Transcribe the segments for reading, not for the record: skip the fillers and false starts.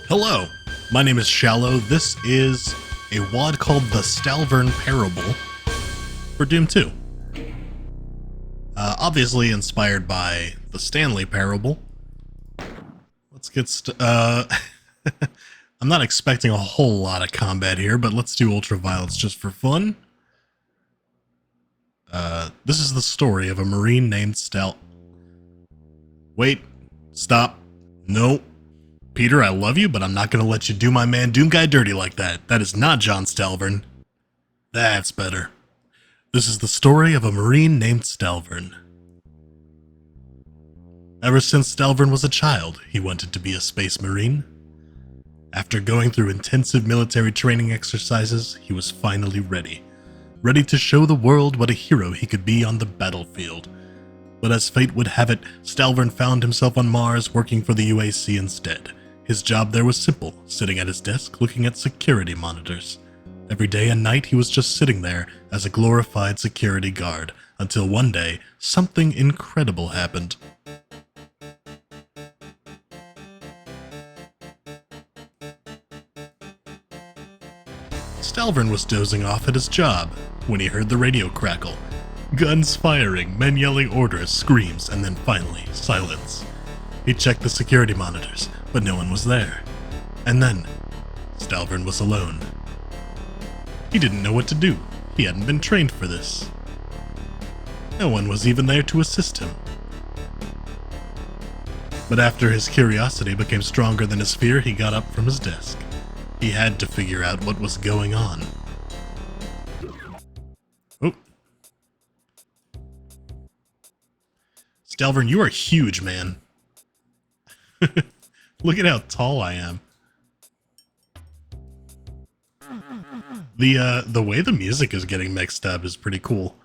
Hello, my name is Shallow. This is a WOD called the Stalvern Parable for Doom 2. Obviously inspired by the Stanley Parable. Let's get I'm not expecting a whole lot of combat here, but let's do ultraviolence just for fun. This is the story of a Marine named Wait, stop. No. Peter, I love you, but I'm not going to let you do my man Doom Guy dirty like that. That is not John Stalvern. That's better. This is the story of a Marine named Stalvern. Ever since Stalvern was a child, he wanted to be a space marine. After going through intensive military training exercises, he was finally ready. Ready to show the world what a hero he could be on the battlefield. But as fate would have it, Stalvern found himself on Mars working for the UAC instead. His job there was simple, sitting at his desk looking at security monitors. Every day and night he was just sitting there as a glorified security guard, until one day, something incredible happened. Stalvern was dozing off at his job when he heard the radio crackle. Guns firing, men yelling orders, screams, and then finally, silence. He checked the security monitors, but no one was there. And then, Stalvern was alone. He didn't know what to do. He hadn't been trained for this. No one was even there to assist him. But after his curiosity became stronger than his fear, he got up from his desk. He had to figure out what was going on. Oh. Stalvern, you are huge, man. Look at how tall I am. The way the music is getting mixed up is pretty cool.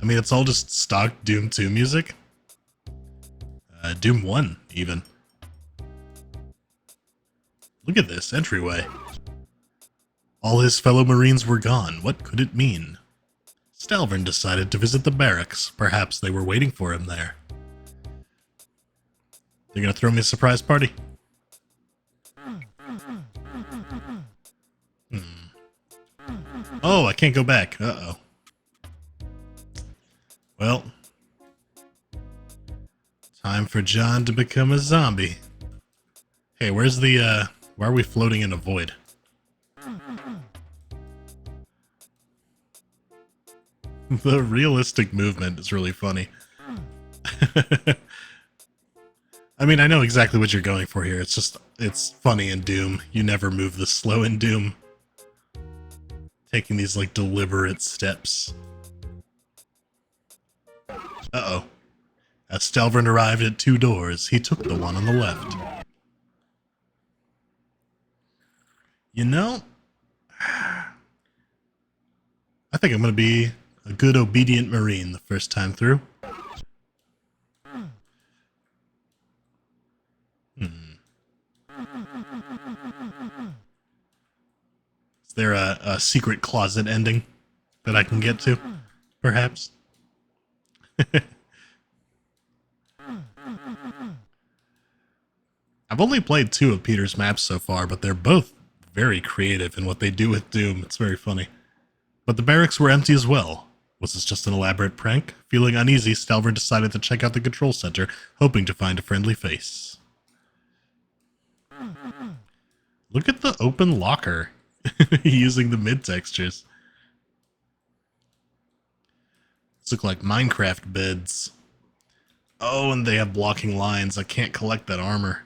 I mean, it's all just stock Doom 2 music. Doom 1, even. Look at this entryway. All his fellow Marines were gone. What could it mean? Stalvern decided to visit the barracks. Perhaps they were waiting for him there. They're gonna throw me a surprise party? Oh, I can't go back. Uh-oh. Well, time for John to become a zombie. Hey, where's the, why are we floating in a void? The realistic movement is really funny. I mean, I know exactly what you're going for here. It's just, it's funny in Doom. You never move this slow in Doom. Taking these, like, deliberate steps. Uh-oh. As Stalvern arrived at two doors, he took the one on the left. You know, I think I'm going to be a good obedient Marine the first time through. Is there a secret closet ending that I can get to, perhaps? I've only played 2 of Peter's maps so far, but they're both very creative in what they do with Doom. It's very funny. But the barracks were empty as well. Was this just an elaborate prank? Feeling uneasy, Stalvern decided to check out the control center, hoping to find a friendly face. Look at the open locker. Using the mid textures. These look like Minecraft beds. Oh, and they have blocking lines. I can't collect that armor.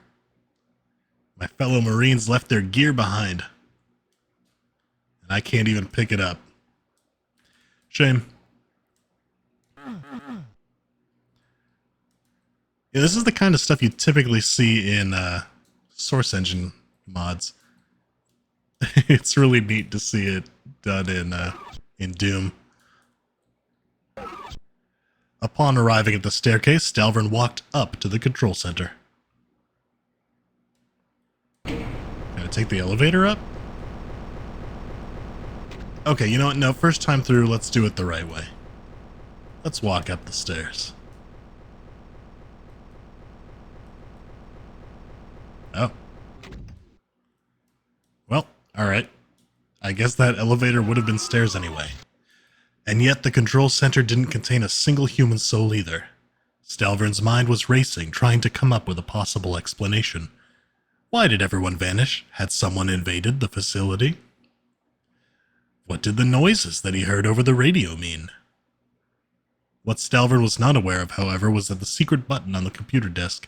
My fellow Marines left their gear behind. And I can't even pick it up. Shame. Yeah, this is the kind of stuff you typically see in Source Engine mods. It's really neat to see it done in Doom. Upon arriving at the staircase, Stalvern walked up to the control center. Can I take the elevator up? Okay, you know what? No, first time through, let's do it the right way. Let's walk up the stairs. Oh. Alright. I guess that elevator would have been stairs anyway. And yet the control center didn't contain a single human soul either. Stalvern's mind was racing, trying to come up with a possible explanation. Why did everyone vanish? Had someone invaded the facility? What did the noises that he heard over the radio mean? What Stalvern was not aware of, however, was that the secret button on the computer desk,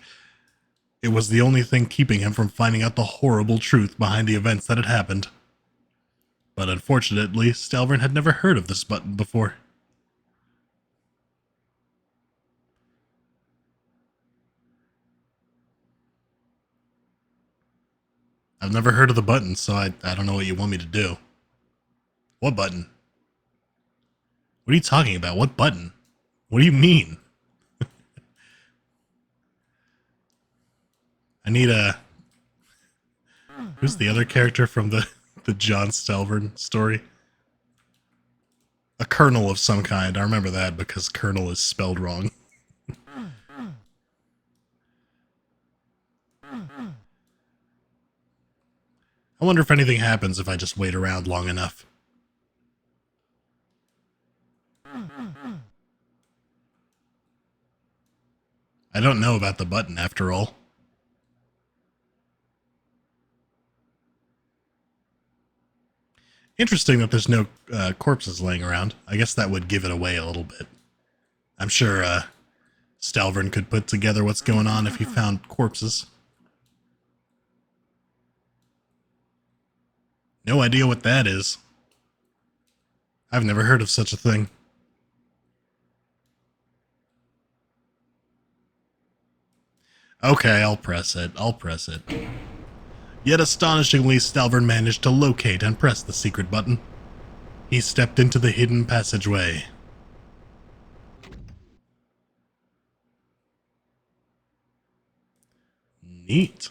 it was the only thing keeping him from finding out the horrible truth behind the events that had happened. But unfortunately, Stalvern had never heard of this button before. I've never heard of the button, so I don't know what you want me to do. What button? What are you talking about? What button? What do you mean? I need a... Who's the other character from the John Stalvern story? A colonel of some kind. I remember that because colonel is spelled wrong. I wonder if anything happens if I just wait around long enough. I don't know about the button after all. Interesting that there's no corpses laying around. I guess that would give it away a little bit. I'm sure Stalvern could put together what's going on if he found corpses. No idea what that is. I've never heard of such a thing. Okay, I'll press it. Yet astonishingly, Stalvern managed to locate and press the secret button. He stepped into the hidden passageway. Neat.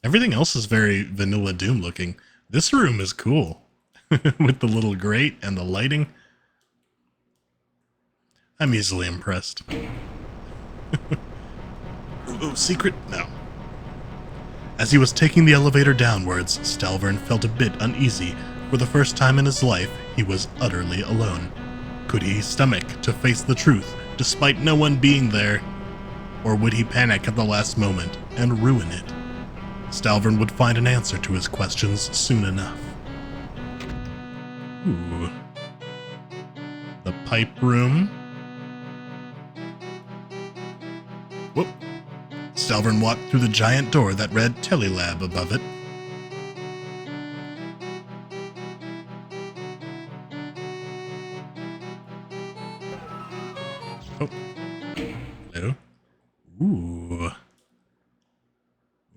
Everything else is very Vanilla Doom looking. This room is cool. With the little grate and the lighting. I'm easily impressed. Ooh, secret? No. As he was taking the elevator downwards, Stalvern felt a bit uneasy. For the first time in his life, he was utterly alone. Could he stomach to face the truth, despite no one being there? Or would he panic at the last moment and ruin it? Stalvern would find an answer to his questions soon enough. Ooh. The pipe room. Whoop. Stalvern walked through the giant door that read Telelab above it. Oh. Hello. Ooh.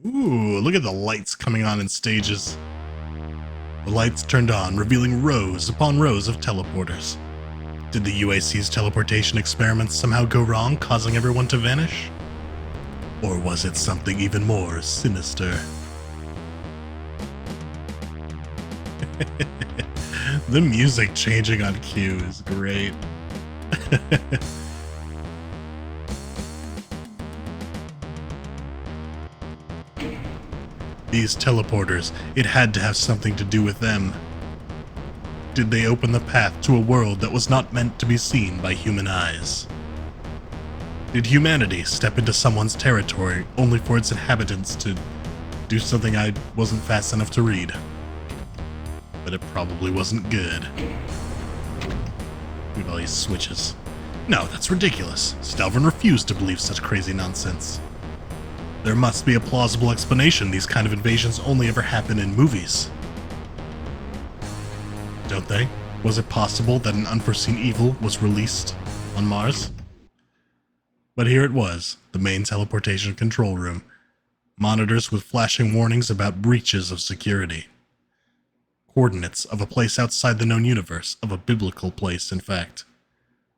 Ooh, look at the lights coming on in stages. The lights turned on, revealing rows upon rows of teleporters. Did the UAC's teleportation experiments somehow go wrong, causing everyone to vanish? Or was it something even more sinister? The music changing on cue is great. These teleporters, it had to have something to do with them. Did they open the path to a world that was not meant to be seen by human eyes? Did humanity step into someone's territory only for its inhabitants to do something I wasn't fast enough to read? But it probably wasn't good. Look at all these switches. No, that's ridiculous. Stalvern refused to believe such crazy nonsense. There must be a plausible explanation. These kind of invasions only ever happen in movies. Don't they? Was it possible that an unforeseen evil was released on Mars? But here it was, the main teleportation control room. Monitors with flashing warnings about breaches of security. Coordinates of a place outside the known universe, of a biblical place, in fact.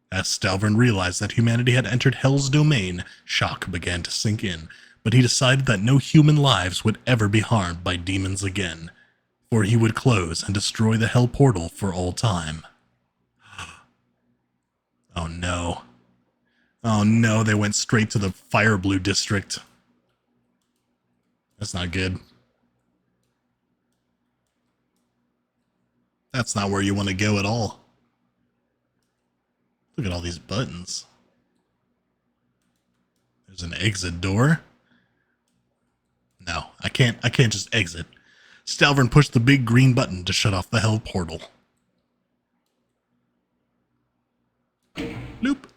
As Stalvern realized that humanity had entered Hell's domain, shock began to sink in, but he decided that no human lives would ever be harmed by demons again, for he would close and destroy the Hell portal for all time. Oh no. Oh no, they went straight to the Fire Blue district. That's not good. That's not where you want to go at all. Look at all these buttons. There's an exit door. No, I can't just exit. Stalvern pushed the big green button to shut off the hell portal. Loop.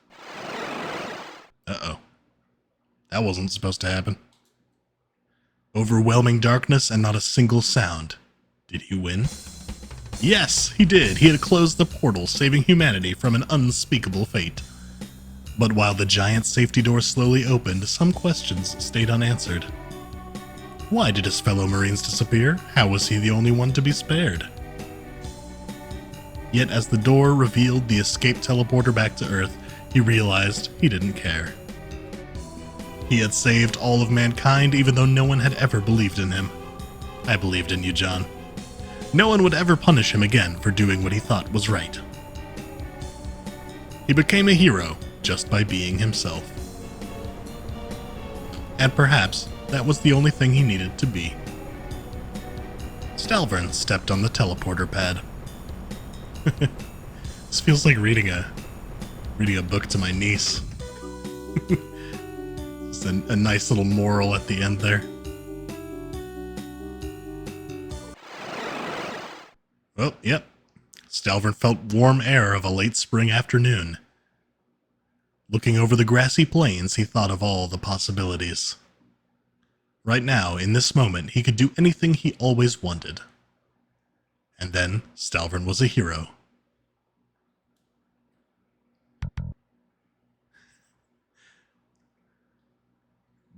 Uh-oh. That wasn't supposed to happen. Overwhelming darkness and not a single sound. Did he win? Yes, he did. He had closed the portal, saving humanity from an unspeakable fate. But while the giant safety door slowly opened, some questions stayed unanswered. Why did his fellow Marines disappear? How was he the only one to be spared? Yet as the door revealed the escape teleporter back to Earth, he realized he didn't care. He had saved all of mankind even though no one had ever believed in him. I believed in you, John. No one would ever punish him again for doing what he thought was right. He became a hero just by being himself. And perhaps that was the only thing he needed to be. Stalvern stepped on the teleporter pad. This feels like reading a book to my niece. Just a nice little moral at the end there. Oh, yep. Stalvern felt warm air of a late spring afternoon. Looking over the grassy plains, he thought of all the possibilities. Right now, in this moment, he could do anything he always wanted. And then, Stalvern was a hero.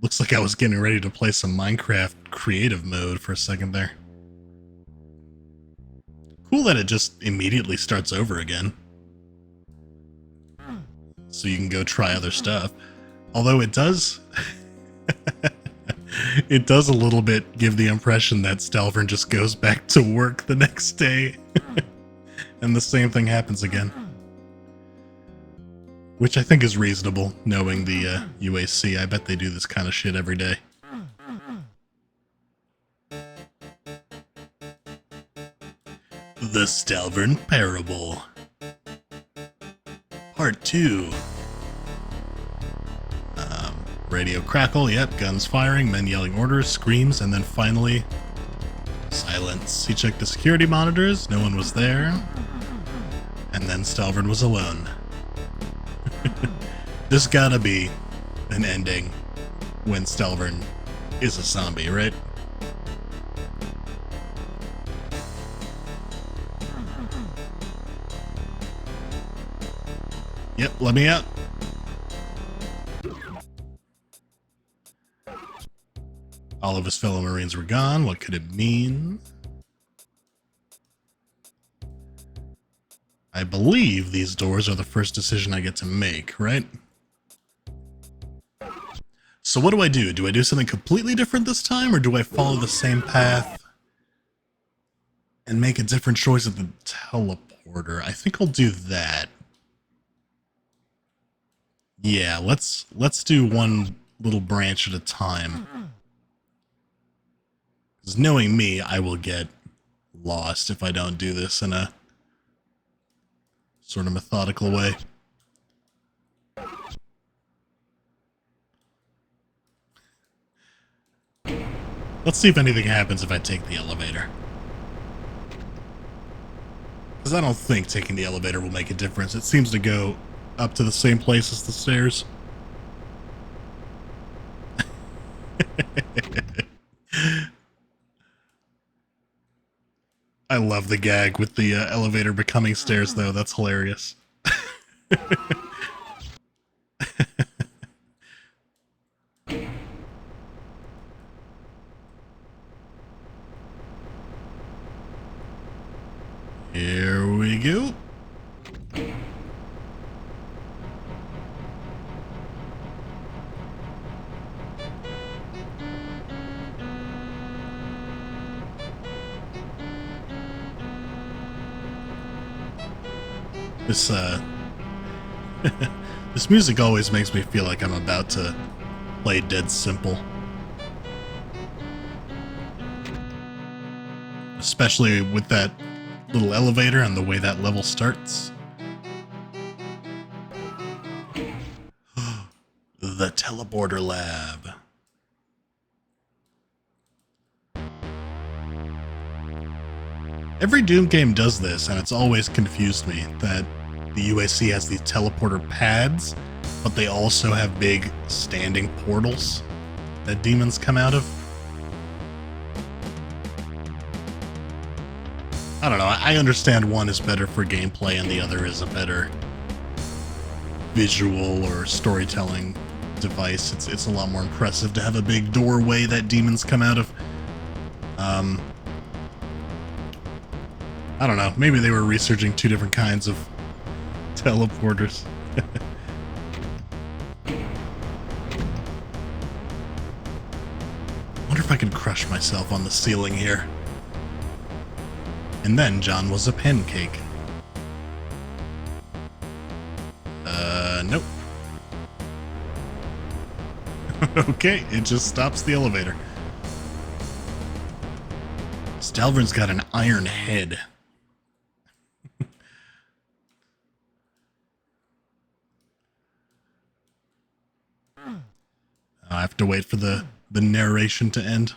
Looks like I was getting ready to play some Minecraft creative mode for a second there. Cool that it just immediately starts over again. So you can go try other stuff. Although it does... it does a little bit give the impression that Stalvern just goes back to work the next day. And the same thing happens again. Which I think is reasonable, knowing the UAC. I bet they do this kind of shit every day. The Stalvern Parable. Part 2. Radio crackle, yep, guns firing, men yelling orders, screams, and then finally, silence. He checked the security monitors, no one was there, and then Stalvern was alone. There's gotta be an ending when Stalvern is a zombie, right? Yep, let me out. All of his fellow Marines were gone. What could it mean? I believe these doors are the first decision I get to make, right? So what do I do? Do I do something completely different this time, or do I follow the same path and make a different choice at the teleporter? I think I'll do that. Yeah, let's do one little branch at a time. Because knowing me, I will get lost if I don't do this in a sort of methodical way. Let's see if anything happens if I take the elevator. Because I don't think taking the elevator will make a difference. It seems to go up to the same place as the stairs. I love the gag with the elevator becoming stairs, though. That's hilarious. Here we go. This, this music always makes me feel like I'm about to play Dead Simple. Especially with that little elevator and the way that level starts. The teleporter lab. Every Doom game does this, and it's always confused me that the UAC has these teleporter pads, but they also have big standing portals that demons come out of. I don't know, I understand one is better for gameplay and the other is a better visual or storytelling device. It's a lot more impressive to have a big doorway that demons come out of. I don't know, maybe they were researching two different kinds of teleporters. Wonder if I can crush myself on the ceiling here. And then John was a pancake. Nope. Okay, it just stops the elevator. Stalvern's got an iron head. I have to wait for the narration to end.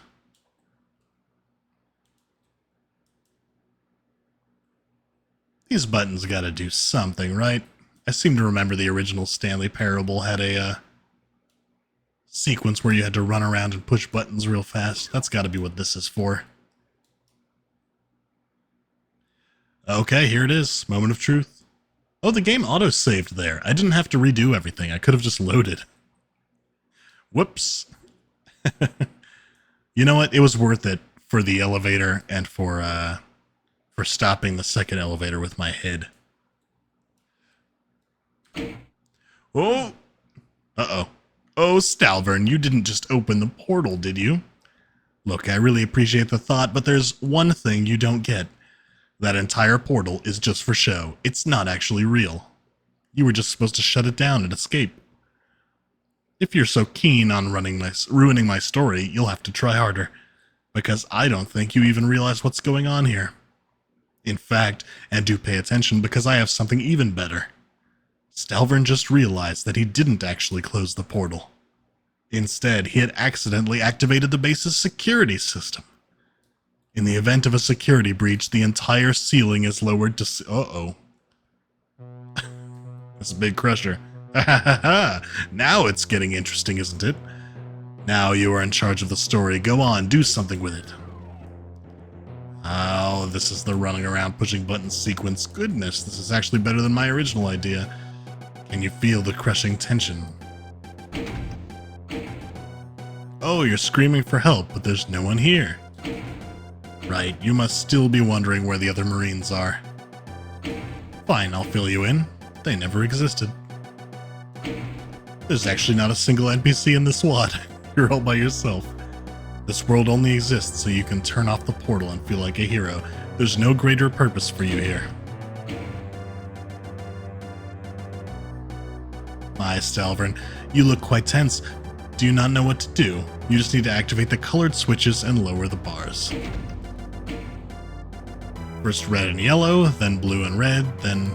These buttons gotta do something, right? I seem to remember the original Stanley Parable had a sequence where you had to run around and push buttons real fast. That's gotta be what this is for. Okay, here it is. Moment of truth. Oh, the game auto-saved there. I didn't have to redo everything. I could have just loaded. Whoops. You know what? It was worth it for the elevator and for stopping the second elevator with my head. Oh! Uh-oh. Oh, Stalvern, you didn't just open the portal, did you? Look, I really appreciate the thought, but there's one thing you don't get. That entire portal is just for show. It's not actually real. You were just supposed to shut it down and escape. If you're so keen on ruining my story, you'll have to try harder. Because I don't think you even realize what's going on here. In fact, and do pay attention because I have something even better. Stalvern just realized that he didn't actually close the portal. Instead, he had accidentally activated the base's security system. In the event of a security breach, the entire ceiling is lowered to... Uh-oh. That's a big crusher. Ha ha ha ha! Now it's getting interesting, isn't it? Now you are in charge of the story. Go on, do something with it. Oh, this is the running around pushing buttons sequence. Goodness, this is actually better than my original idea. Can you feel the crushing tension? Oh, you're screaming for help, but there's no one here. Right, you must still be wondering where the other Marines are. Fine, I'll fill you in. They never existed. There's actually not a single NPC in this SWAT. You're all by yourself. This world only exists so you can turn off the portal and feel like a hero. There's no greater purpose for you here. My Stalvern, you look quite tense. Do you not know what to do? You just need to activate the colored switches and lower the bars. First red and yellow, then blue and red, then...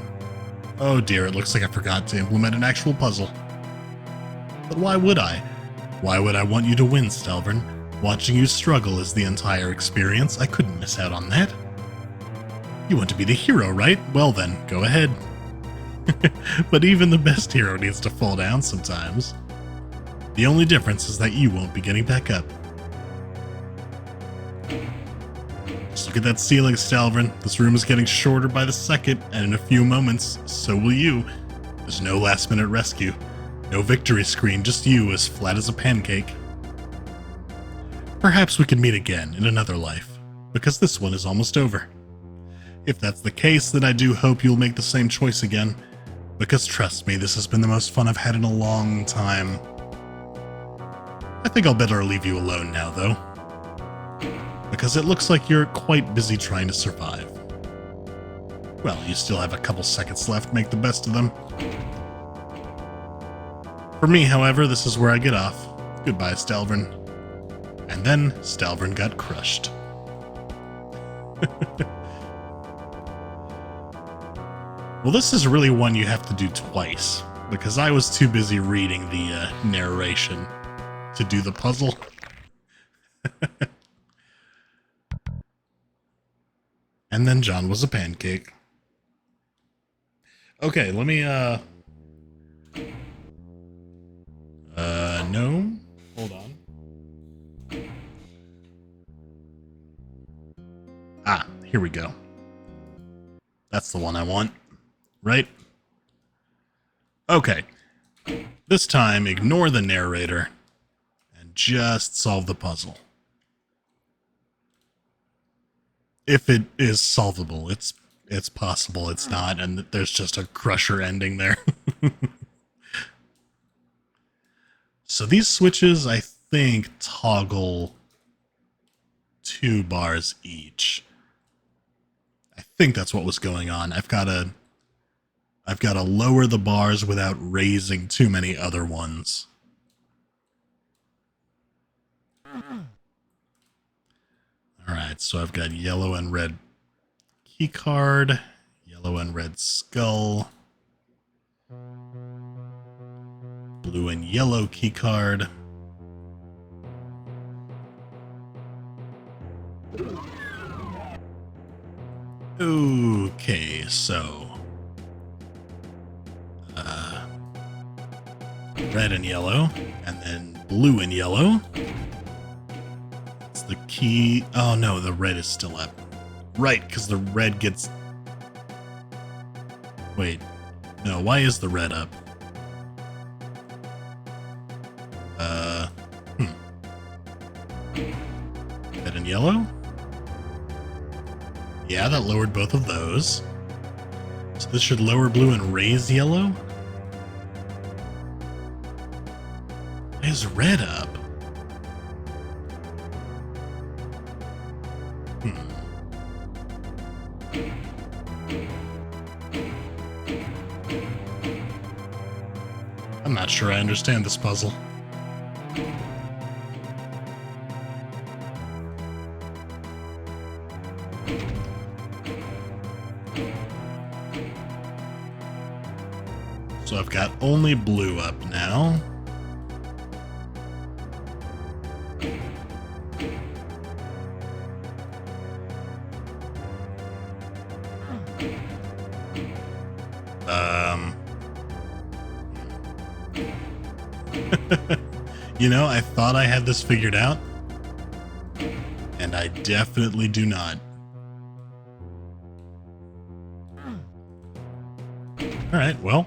Oh dear, it looks like I forgot to implement an actual puzzle. But why would I? Why would I want you to win, Stalvern? Watching you struggle is the entire experience. I couldn't miss out on that. You want to be the hero, right? Well then, go ahead. But even the best hero needs to fall down sometimes. The only difference is that you won't be getting back up. Just look at that ceiling, Stalvern. This room is getting shorter by the second, and in a few moments, so will you. There's no last-minute rescue. No victory screen, just you as flat as a pancake. Perhaps we can meet again in another life, because this one is almost over. If that's the case, then I do hope you'll make the same choice again, because trust me, this has been the most fun I've had in a long time. I think I'll better leave you alone now, though, because it looks like you're quite busy trying to survive. Well, you still have a couple seconds left, make the best of them. For me, however, this is where I get off. Goodbye, Stalvern. And then, Stalvern got crushed. Well, this is really one you have to do twice, because I was too busy reading the narration to do the puzzle. And then John was a pancake. Okay, let me, no. Hold on. Ah, here we go. That's the one I want, right? Okay. This time, ignore the narrator and just solve the puzzle. If it is solvable, it's possible it's not, and there's just a crusher ending there. So these switches, I think, toggle 2 bars each. I think that's what was going on. I've got to lower the bars without raising too many other ones. Alright, so I've got yellow and red key card, yellow and red skull, blue and yellow key card. Okay, so red and yellow, and then blue and yellow. It's the key. Oh no, the red is still up. Right, because the red gets... Wait, no, why is the red up? Red and yellow? Yeah, that lowered both of those. So this should lower blue and raise yellow? Why is red up? I'm not sure I understand this puzzle. So I've got only blue up now. You know, I thought I had this figured out, and I definitely do not. Alright, well.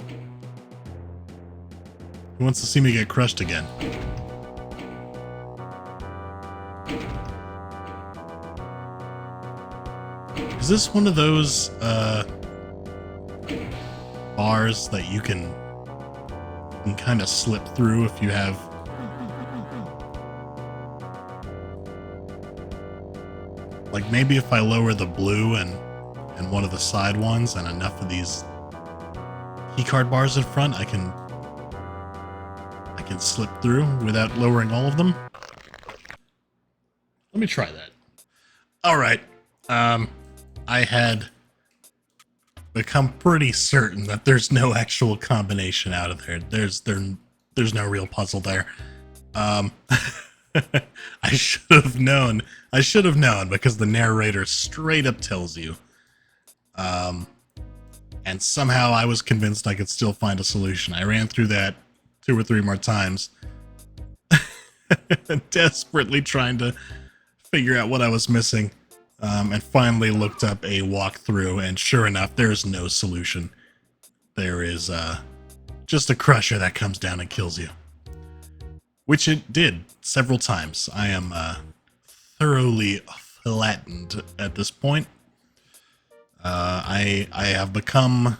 Who wants to see me get crushed again? Is this one of those, bars that you can kind of slip through if you have... Like, maybe if I lower the blue and one of the side ones and enough of these keycard bars in front, I can slip through without lowering all of them. Let me try that. Alright. I had become pretty certain that there's no actual combination out of there. There's no real puzzle there. I should have known. I should have known because the narrator straight up tells you. And somehow I was convinced I could still find a solution. I ran through that 2 or 3 more times, desperately trying to figure out what I was missing, and finally looked up a walkthrough, and sure enough, there's no solution. There is just a crusher that comes down and kills you. Which it did several times. I am thoroughly flattened at this point. I have become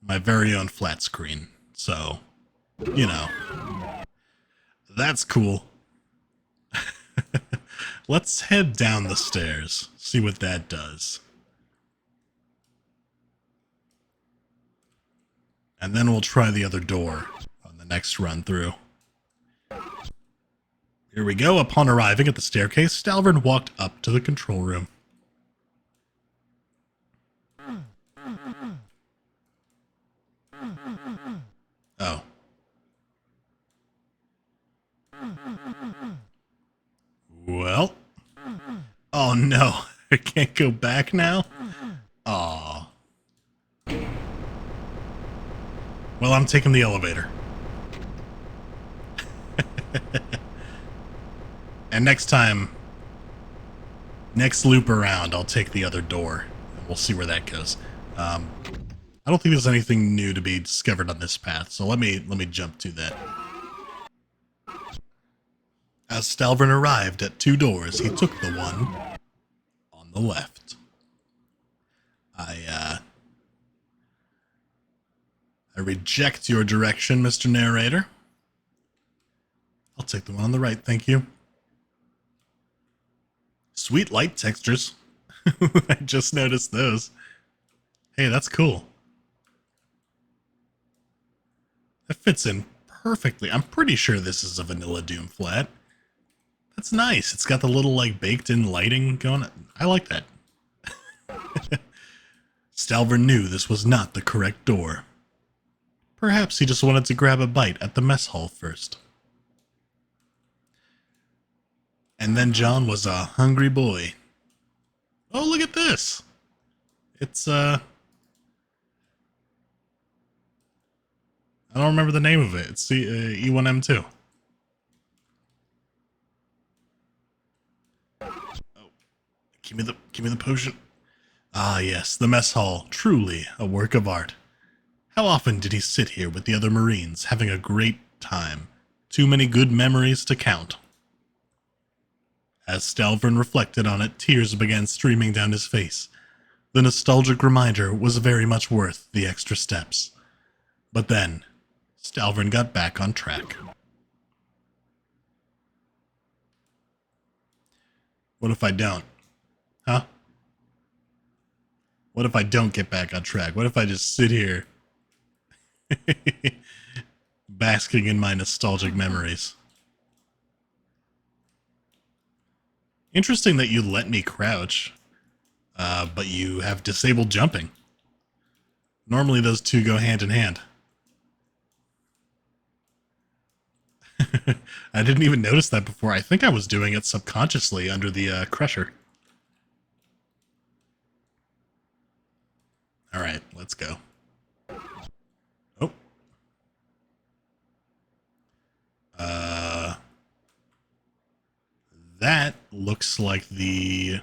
my very own flat screen, so, you know, that's cool. Let's head down the stairs, see what that does. And then we'll try the other door on the next run through. Here we go. Upon arriving at the staircase, Stalvern walked up to the control room. Well. Oh no, I can't go back now? Aw. Well, I'm taking the elevator. And next loop around, I'll take the other door. We'll see where that goes. I don't think there's anything new to be discovered on this path, so let me jump to that. As Stalvern arrived at 2 doors, he took the one on the left. I reject your direction, Mr. Narrator. I'll take the one on the right, thank you. Sweet light textures. I just noticed those. Hey, that's cool. That fits in perfectly. I'm pretty sure this is a vanilla Doom flat. That's nice. It's got the little, like, baked-in lighting going on. I like that. Stalvern knew this was not the correct door. Perhaps he just wanted to grab a bite at the mess hall first. And then John was a hungry boy. Oh, look at this! It's, I don't remember the name of it. It's the E1M2. Oh, give me the potion. Ah, yes, the mess hall, truly a work of art. How often did he sit here with the other Marines, having a great time? Too many good memories to count. As Stalvern reflected on it, tears began streaming down his face. The nostalgic reminder was very much worth the extra steps. But then, Stalvern got back on track. What if I don't? Huh? What if I don't get back on track? What if I just sit here basking in my nostalgic memories? Interesting that you let me crouch, but you have disabled jumping. Normally those two go hand in hand. I didn't even notice that before. I think I was doing it subconsciously under the crusher. Alright, let's go. Oh. That looks like the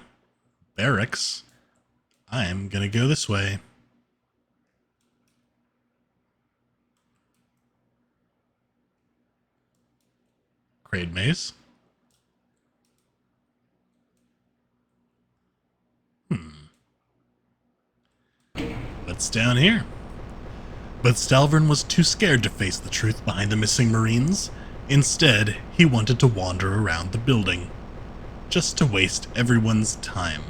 barracks. I'm gonna go this way. Crade maze. What's down here? But Stalvern was too scared to face the truth behind the missing Marines. Instead, he wanted to wander around the building, just to waste everyone's time.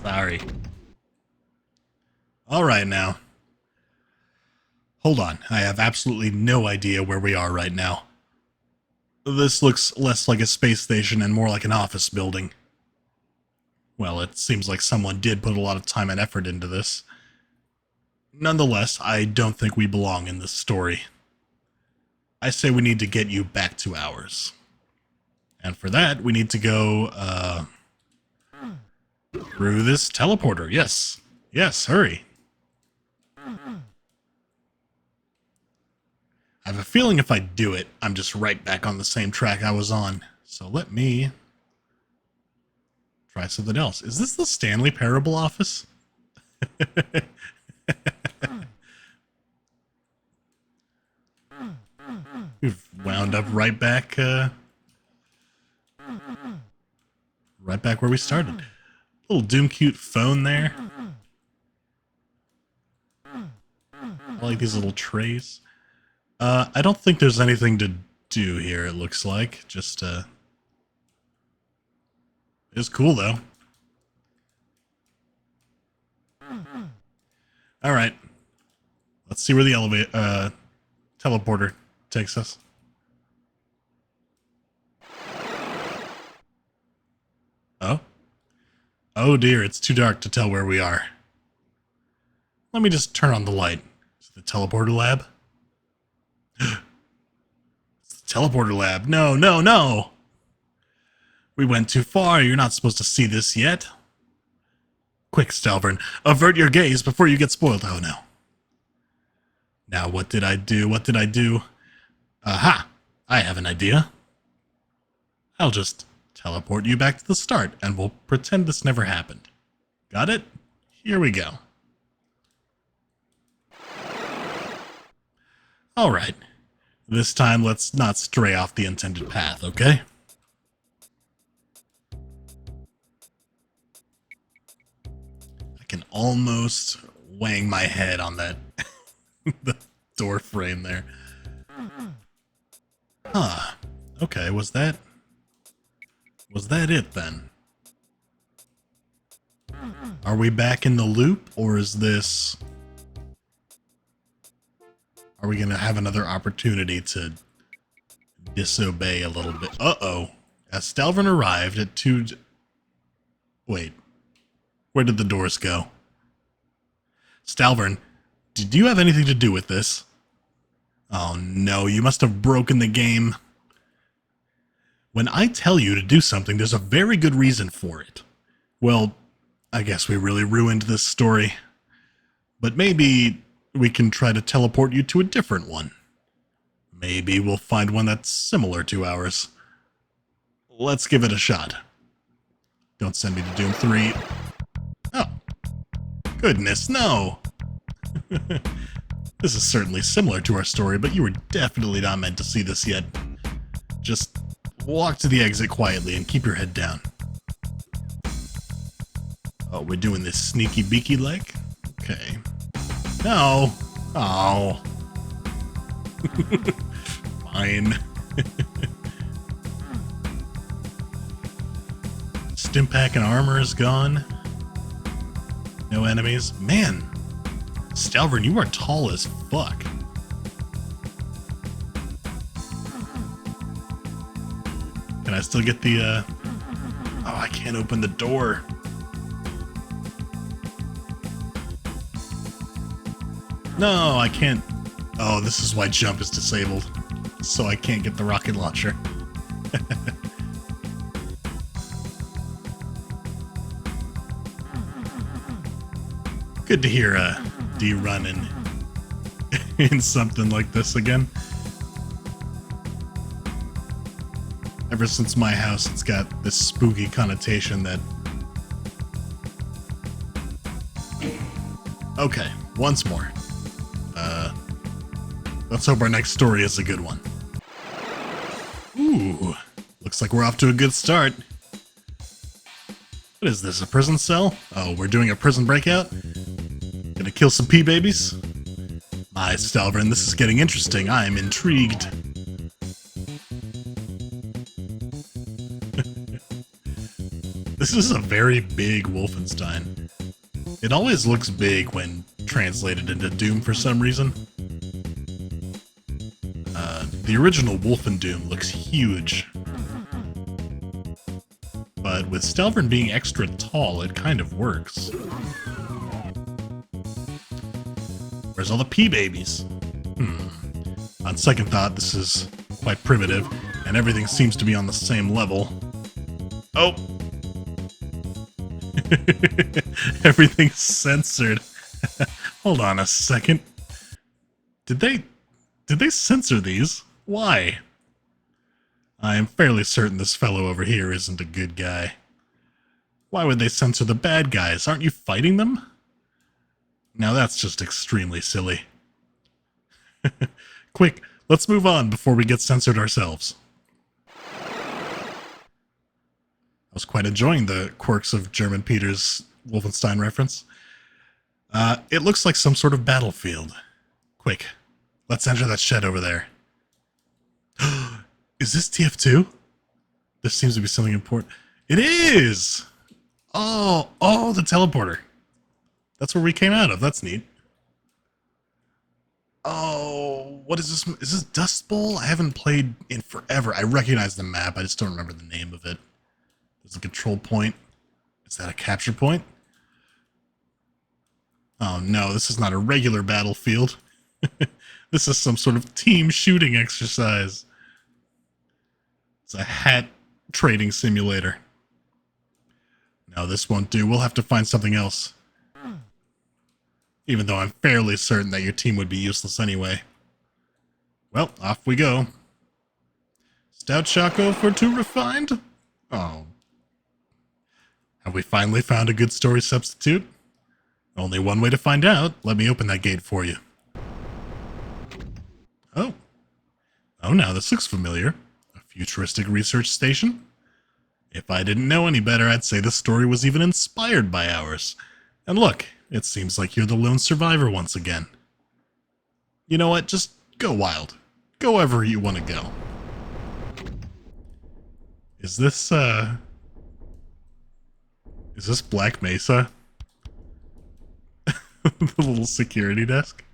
Sorry. Alright now. Hold on, I have absolutely no idea where we are right now. This looks less like a space station and more like an office building. Well, it seems like someone did put a lot of time and effort into this. Nonetheless, I don't think we belong in this story. I say we need to get you back to ours. And for that, we need to go, through this teleporter. Yes. Yes, hurry. I have a feeling if I do it, I'm just right back on the same track I was on. So let me try something else. Is this the Stanley Parable office? We've wound up right back where we started. Little Doom cute phone there. I like these little trays. I don't think there's anything to do here, it looks like. Just, it's cool, though. Alright. Let's see where the teleporter takes us. Oh? Oh dear, it's too dark to tell where we are. Let me just turn on the light. Is it the teleporter lab? It's the Teleporter lab. No, no, no! We went too far. You're not supposed to see this yet. Quick, Stalvern. Avert your gaze before you get spoiled. Oh, no. Now, what did I do? What did I do? Aha! I have an idea. I'll just teleport you back to the start, and we'll pretend this never happened. Got it? Here we go. Alright. This time, let's not stray off the intended path, okay? I can almost wang my head on that the door frame there. Huh. Okay, was that it then? Are we back in the loop, or is this... Are we gonna have another opportunity to disobey a little bit? Uh-oh. As Stalvern arrived at two... Wait. Where did the doors go? Stalvern, did you have anything to do with this? Oh no, you must have broken the game. When I tell you to do something, there's a very good reason for it. Well, I guess we really ruined this story. But maybe we can try to teleport you to a different one. Maybe we'll find one that's similar to ours. Let's give it a shot. Don't send me to Doom 3. Oh. Goodness, no! This is certainly similar to our story, but you were definitely not meant to see this yet. Just walk to the exit quietly and keep your head down. Oh, we're doing this sneaky beaky like? Okay. No! Oh. Fine. Stimpack and armor is gone. No enemies. Man, Stalvern, you are tall as fuck. Can I still get the, Oh, I can't open the door. No, I can't. Oh, this is why jump is disabled. So I can't get the rocket launcher. Good to hear D running in something like this again. Ever since my house, it's got this spooky connotation that... Okay, once more. Let's hope our next story is a good one. Ooh, looks like we're off to a good start. What is this, a prison cell? Oh, we're doing a prison breakout? Gonna kill some pea babies? My Stalvern, this is getting interesting. I'm intrigued. This is a very big Wolfenstein. It always looks big when translated into Doom for some reason. The original Wolfen Doom looks huge. But with Stalvern being extra tall, it kind of works. Where's all the pea babies? On second thought, this is quite primitive, and everything seems to be on the same level. Oh! Everything's censored. Hold on a second. Did they censor these? Why? I am fairly certain this fellow over here isn't a good guy. Why would they censor the bad guys? Aren't you fighting them? Now that's just extremely silly. Quick, let's move on before we get censored ourselves. I was quite enjoying the quirks of German Peter's Wolfenstein reference. It looks like some sort of battlefield. Quick, let's enter that shed over there. Is this TF2? This seems to be something important. It is! Oh, the teleporter. That's where we came out of. That's neat. Oh, what is this? Is this Dust Bowl? I haven't played in forever. I recognize the map. I just don't remember the name of it. There's a control point. Is that a capture point? Oh no, this is not a regular battlefield. This is some sort of team shooting exercise. It's a hat trading simulator. No, this won't do. We'll have to find something else. Even though I'm fairly certain that your team would be useless anyway. Well, off we go. Stout Choco for too refined? Oh. Have we finally found a good story substitute? Only one way to find out. Let me open that gate for you. Oh. Oh, now this looks familiar. A futuristic research station? If I didn't know any better, I'd say this story was even inspired by ours. And look, it seems like you're the lone survivor once again. You know what? Just go wild. Go wherever you want to go. Is this Black Mesa? The little security desk?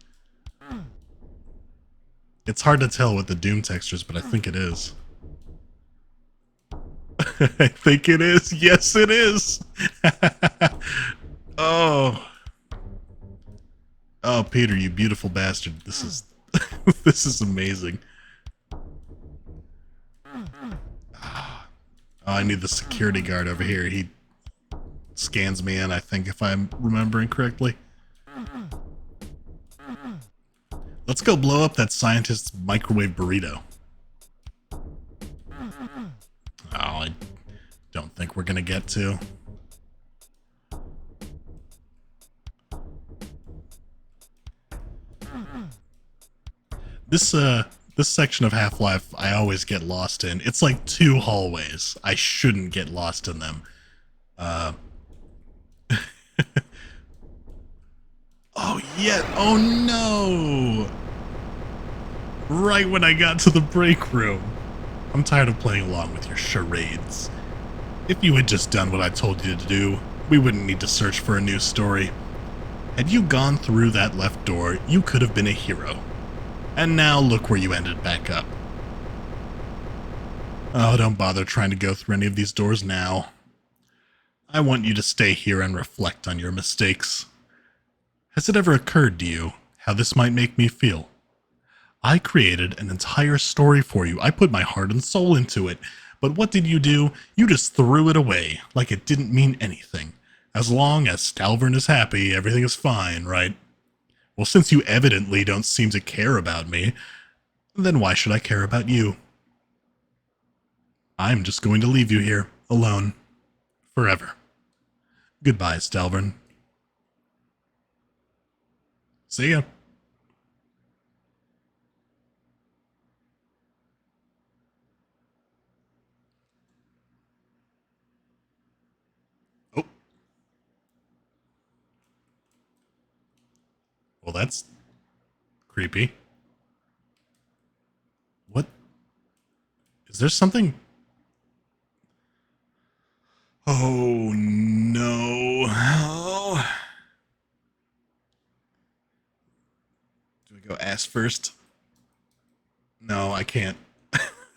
It's hard to tell with the Doom textures, but I think it is. I think it is. Yes, it is. Oh. Oh, Peter, you beautiful bastard. This is this is amazing. Oh, I need the security guard over here. He scans me in, I think, if I'm remembering correctly. Let's go blow up that scientist's microwave burrito. Oh, I don't think we're gonna get to. This section of Half-Life I always get lost in. It's like 2 hallways. I shouldn't get lost in them. Oh, yeah. Oh, no. Right when I got to the break room. I'm tired of playing along with your charades. If you had just done what I told you to do, we wouldn't need to search for a new story. Had you gone through that left door, you could have been a hero. And now look where you ended back up. Oh, don't bother trying to go through any of these doors now. I want you to stay here and reflect on your mistakes. Has it ever occurred to you how this might make me feel? I created an entire story for you. I put my heart and soul into it. But what did you do? You just threw it away, like it didn't mean anything. As long as Stalvern is happy, everything is fine, right? Well, since you evidently don't seem to care about me, then why should I care about you? I'm just going to leave you here, alone. Forever. Goodbye, Stalvern. See ya. Oh. Well, that's creepy. What? Is there something? Oh, no. Oh. Do we go ass first? No, I can't.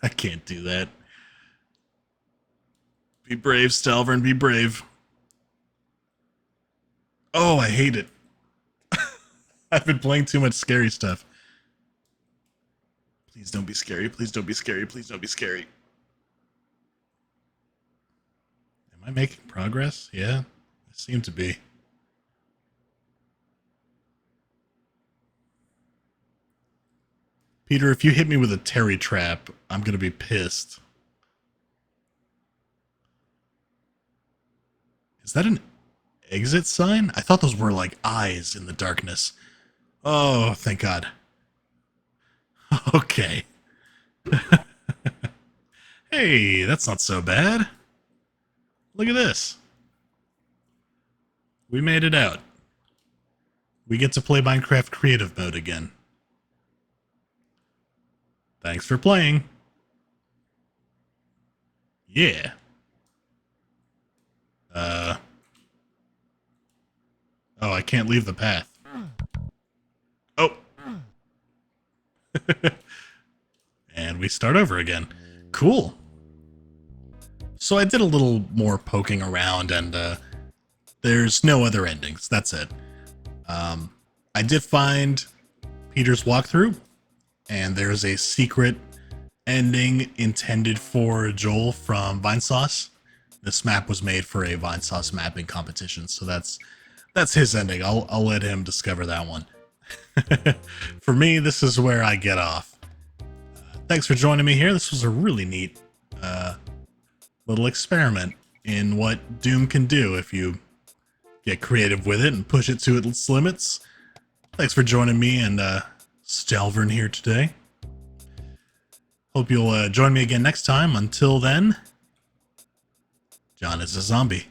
I can't do that. Be brave, Stalvern, be brave. Oh, I hate it. I've been playing too much scary stuff. Please don't be scary, please don't be scary, please don't be scary. Am I making progress? Yeah, I seem to be. Peter, if you hit me with a Terry trap, I'm gonna be pissed. Is that an exit sign? I thought those were like eyes in the darkness. Oh, thank God. Okay. Hey, that's not so bad. Look at this. We made it out. We get to play Minecraft creative mode again. Thanks for playing. Yeah. Oh, I can't leave the path. Oh. And we start over again. Cool. So I did a little more poking around, and there's no other endings. That's it. I did find Peter's walkthrough, and there's a secret ending intended for Joel from Vinesauce. This map was made for a Vinesauce mapping competition, so that's his ending. I'll let him discover that one. For me, this is where I get off. Thanks for joining me here. This was a really neat little experiment in what Doom can do if you get creative with it and push it to its limits. Thanks for joining me and Stalvern here today. Hope you'll join me again next time. Until then, John is a zombie.